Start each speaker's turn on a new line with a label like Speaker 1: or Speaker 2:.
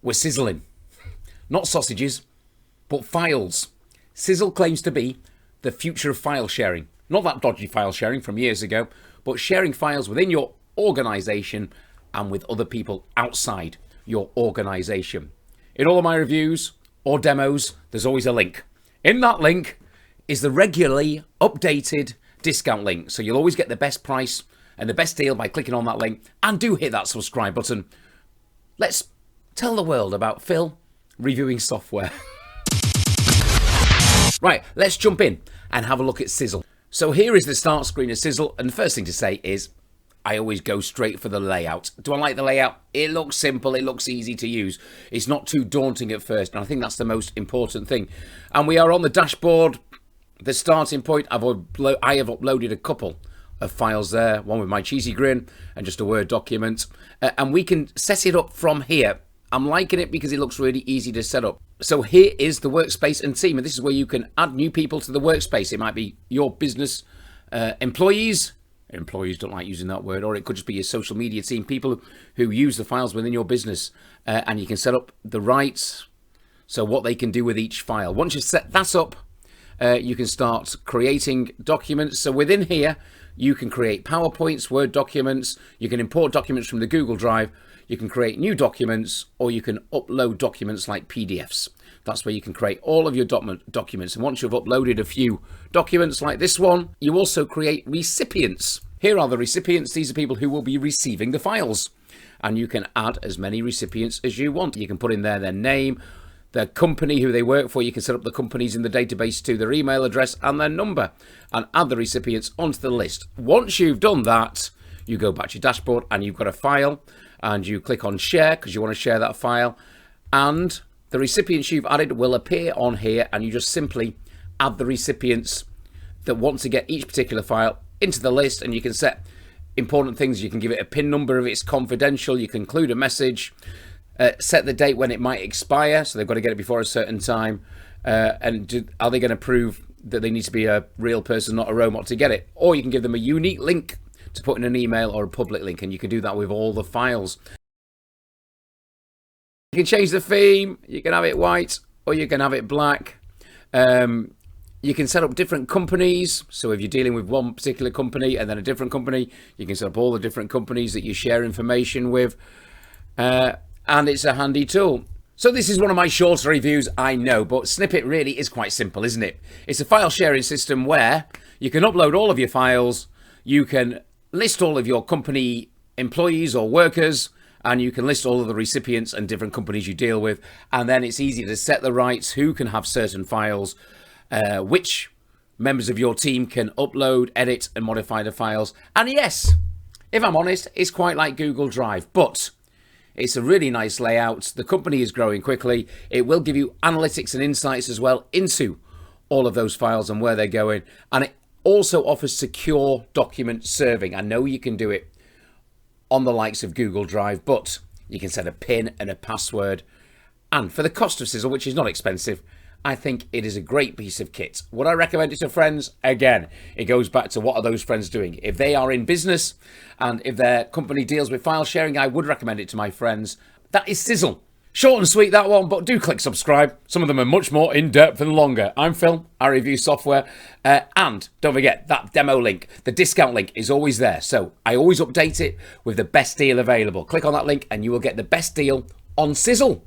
Speaker 1: We're sizzling. Not sausages, but files. Sizzle claims to be the future of file sharing. Not that dodgy file sharing from years ago, but sharing files within your organization and with other people outside your organization. In all of my reviews or demos, there's always a link. In that link is the regularly updated discount link. So you'll always get the best price and the best deal by clicking on that link. And do hit that subscribe button. Let's tell the world about Phil reviewing software. Right, let's jump in and have a look at Sizzle. So here is the start screen of Sizzle, and the first thing to say is I always go straight for the layout. Do I like the layout? It looks simple, it looks easy to use. It's not too daunting at first, and I think that's the most important thing. And we are on the dashboard, the starting point. I have uploaded a couple of files there, one with my cheesy grin and just a Word document. And we can set it up from here. I'm liking it because it looks really easy to set up. So here is the workspace and team, and this is where you can add new people to the workspace. It might be your business employees. Employees don't like using that word, or it could just be your social media team, people who use the files within your business, and you can set up the rights, so what they can do with each file. Once you set that up, you can start creating documents. So within here, you can create PowerPoints, Word documents, you can import documents from the Google Drive, you can create new documents, or you can upload documents like PDFs. That's where you can create all of your documents. And once you've uploaded a few documents like this one, you also create recipients. Here are the recipients. These are people who will be receiving the files. And you can add as many recipients as you want. You can put in there their name, their company, who they work for. You can set up the companies in the database to their email address and their number, and add the recipients onto the list. Once you've done that, you go back to your dashboard and you've got a file, and you click on share because you want to share that file, and the recipients you've added will appear on here, and you just simply add the recipients that want to get each particular file into the list. And you can set important things. You can give it a PIN number if it's confidential. You can include a message, set the date when it might expire, so they've got to get it before a certain time, and are they going to prove that they need to be a real person, not a robot, to get it? Or you can give them a unique link to put in an email or a public link, and you can do that with all the files. You can change the theme. You can have it white or you can have it black. You can set up different companies. So if you're dealing with one particular company and then a different company, you can set up all the different companies that you share information with. And it's a handy tool. So this is one of my shorter reviews, I know, but Snippet really is quite simple, isn't it? It's a file sharing system where you can upload all of your files, you can list all of your company employees or workers, and you can list all of the recipients and different companies you deal with. And then it's easy to set the rights, who can have certain files, which members of your team can upload, edit, and modify the files. And yes, if I'm honest, it's quite like Google Drive, but it's a really nice layout. The company is growing quickly. It will give you analytics and insights as well into all of those files and where they're going. And it also offers secure document serving. I know you can do it on the likes of Google Drive, but you can set a PIN and a password. And for the cost of Sizzle, which is not expensive, I think it is a great piece of kit. Would I recommend it to friends? Again, it goes back to what are those friends doing? If they are in business and if their company deals with file sharing, I would recommend it to my friends. That is Sizzle. Short and sweet, that one, but do click subscribe. Some of them are much more in-depth and longer. I'm Phil, I review software. And don't forget, that demo link, the discount link is always there. So I always update it with the best deal available. Click on that link and you will get the best deal on Sizzle.